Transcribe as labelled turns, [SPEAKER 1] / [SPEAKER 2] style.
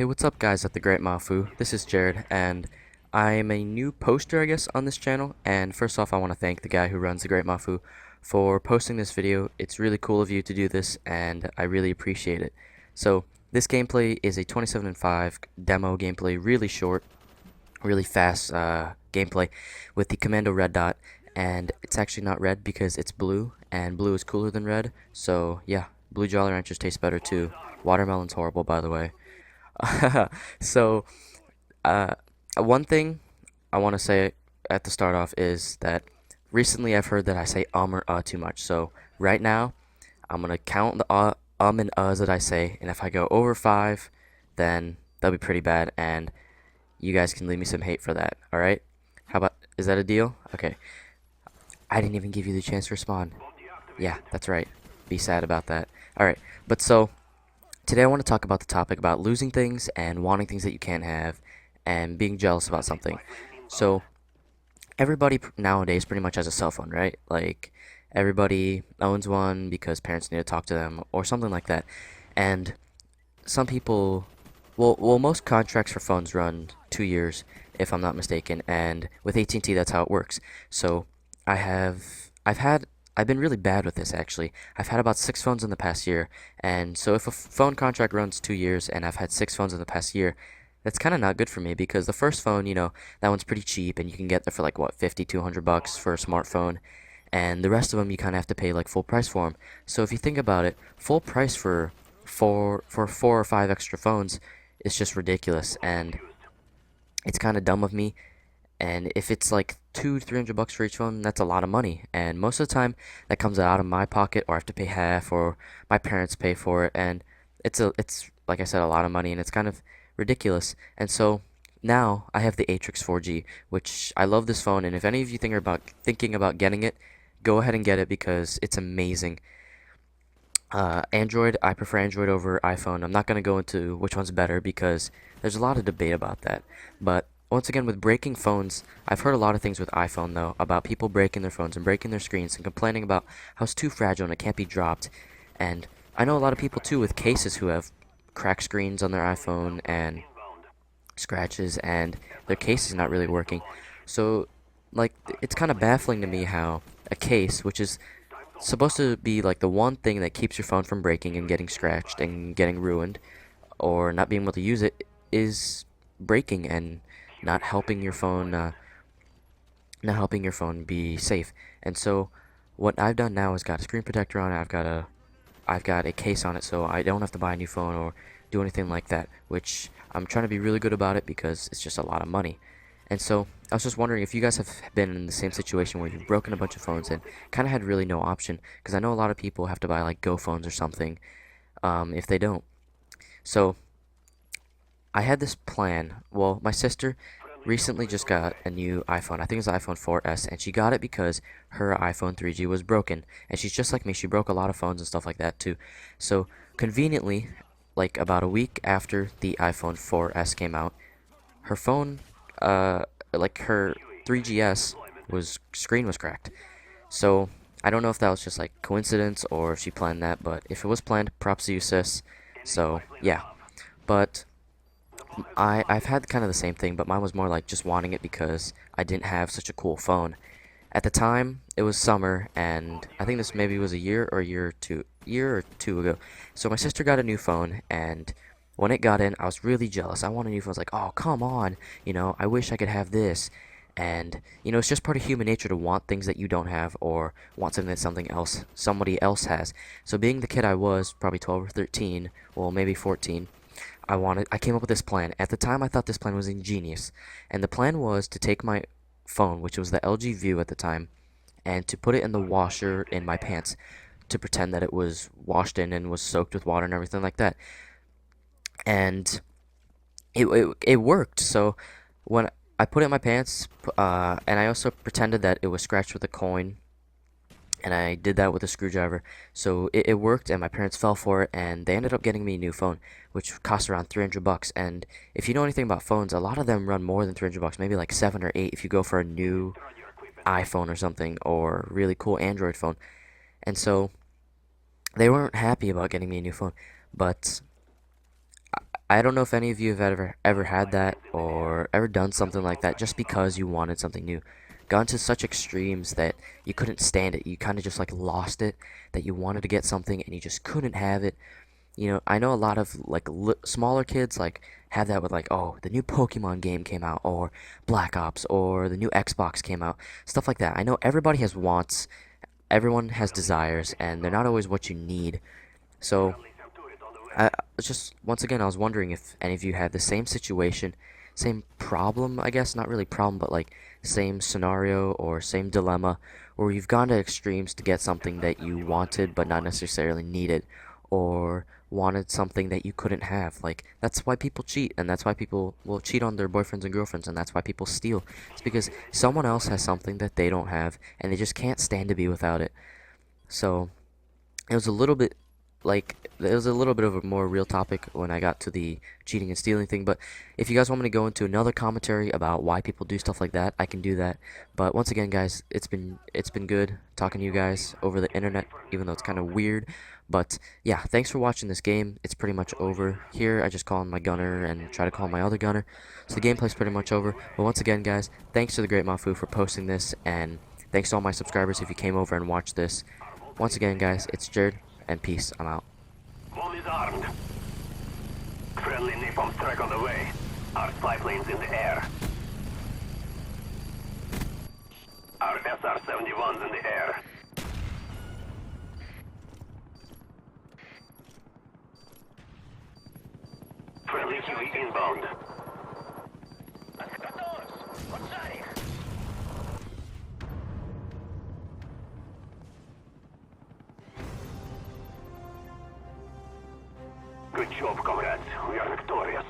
[SPEAKER 1] Hey, what's up guys at the Great Mafu? This is Jared, and I'm a new poster, I guess, on this channel. And first off, I want to thank the guy who runs the Great Mafu for posting this video. It's really cool of you to do this, and I really appreciate it. So, this gameplay is a 27-5 demo gameplay, really short, really fast gameplay with the commando red dot. And it's actually not red because it's blue, and blue is cooler than red. So, yeah, blue Jolly Ranchers taste better too. Watermelon's horrible, by the way. So, uh, one thing I want to say at the start off is that recently I've heard that I say or too much. So right now I'm gonna count the and uhs that I say, and if I go over five, then that'll be pretty bad, and you guys can leave me some hate for that. All right? How about is that a deal? Okay. I didn't even give you the chance to respond. Yeah, that's right. Be sad about that. All right, but so. Today I want to talk about the topic about losing things and wanting things that you can't have and being jealous about something. So everybody nowadays pretty much has a cell phone, right? Like everybody owns one because parents need to talk to them or something like that. And some people most contracts for phones run 2 years if I'm not mistaken, and with AT&T that's how it works. So I have I've had I've been really bad with this actually. I've had about 6 phones in the past year, and so if a phone contract runs 2 years and I've had 6 phones in the past year, that's kind of not good for me because the first phone, that one's pretty cheap and you can get it for like what, 50, $200 for a smartphone, and the rest of them you kind of have to pay like full price for them. So if you think about it, full price for four or five extra phones is just ridiculous, and it's kind of dumb of me. And if it's like $200-300 for each phone, that's a lot of money. And most of the time, that comes out of my pocket, or I have to pay half, or my parents pay for it. And it's like I said, a lot of money, and it's kind of ridiculous. And so now I have the Atrix 4G, which I love this phone. And if any of you thinking about getting it, go ahead and get it because it's amazing. Android, I prefer Android over iPhone. I'm not going to go into which one's better because there's a lot of debate about that. But once again, with breaking phones, I've heard a lot of things with iPhone though, about people breaking their phones and breaking their screens and complaining about how it's too fragile and it can't be dropped. And I know a lot of people too with cases who have cracked screens on their iPhone and scratches, and their case is not really working. So, like, it's kind of baffling to me how a case, which is supposed to be like the one thing that keeps your phone from breaking and getting scratched and getting ruined or not being able to use it, is breaking and not helping your phone be safe. And so what I've done now is got a screen protector on it. I've got a case on it, so I don't have to buy a new phone or do anything like that, which I'm trying to be really good about it because it's just a lot of money. And so I was just wondering if you guys have been in the same situation where you've broken a bunch of phones and kind of had really no option, because I know a lot of people have to buy like Go phones or something if they don't. So I had this plan. Well, my sister recently just got a new iPhone. I think it's the iPhone 4S, and she got it because her iPhone 3G was broken. And she's just like me. She broke a lot of phones and stuff like that too. So conveniently, like about a week after the iPhone 4S came out, her phone, like her 3GS screen was cracked. So I don't know if that was just like coincidence or if she planned that, but if it was planned, props to you, sis. So yeah, but I've had kind of the same thing, but mine was more like just wanting it because I didn't have such a cool phone. At the time, it was summer, and I think this maybe was year or two ago. So my sister got a new phone, and when it got in, I was really jealous. I wanted a new phone. I was like, oh, come on, I wish I could have this. And it's just part of human nature to want things that you don't have or want something that somebody else has. So being the kid I was, probably 12 or 13, well maybe 14, I came up with this plan. At the time, I thought this plan was ingenious, and the plan was to take my phone, which was the LG View at the time, and to put it in the washer in my pants to pretend that it was washed in and was soaked with water and everything like that. And it worked. So when I put it in my pants, and I also pretended that it was scratched with a coin, and I did that with a screwdriver. So it worked, and my parents fell for it, and they ended up getting me a new phone, which cost around $300. And if you know anything about phones, a lot of them run more than $300, maybe like 7 or 8 if you go for a new iPhone or something, or really cool Android phone. And so they weren't happy about getting me a new phone, but I don't know if any of you have ever had that or ever done something like that just because you wanted something new. Gone to such extremes that you couldn't stand it. You kind of just like lost it, that you wanted to get something and you just couldn't have it. I know a lot of like smaller kids like have that with like, oh, the new Pokemon game came out, or Black Ops, or the new Xbox came out, stuff like that. I know everybody has wants, everyone has desires, and they're not always what you need. So I was just once again I was wondering if any of you had the same situation, same problem, I guess, not really problem, but like same scenario or same dilemma where you've gone to extremes to get something that you wanted but not necessarily needed, or wanted something that you couldn't have. Like that's why people cheat, and that's why people will cheat on their boyfriends and girlfriends, and that's why people steal. It's because someone else has something that they don't have and they just can't stand to be without it. So it was a little bit it was a little bit of a more real topic when I got to the cheating and stealing thing. But if you guys want me to go into another commentary about why people do stuff like that, I can do that. But once again, guys, it's been good talking to you guys over the internet, even though it's kind of weird. But yeah, thanks for watching this game. It's pretty much over here. I just call in my gunner and try to call my other gunner, so the gameplay's pretty much over. But once again, guys, thanks to the Great Mafu for posting this, and thanks to all my subscribers if you came over and watched this. Once again, guys, it's Jared, and peace. I'm out.
[SPEAKER 2] Wall is armed. Friendly napalm strike on the way. Our spy planes in the air. Our SR-71's in the air. Friendly Huey inbound. Good job, comrades. We are victorious.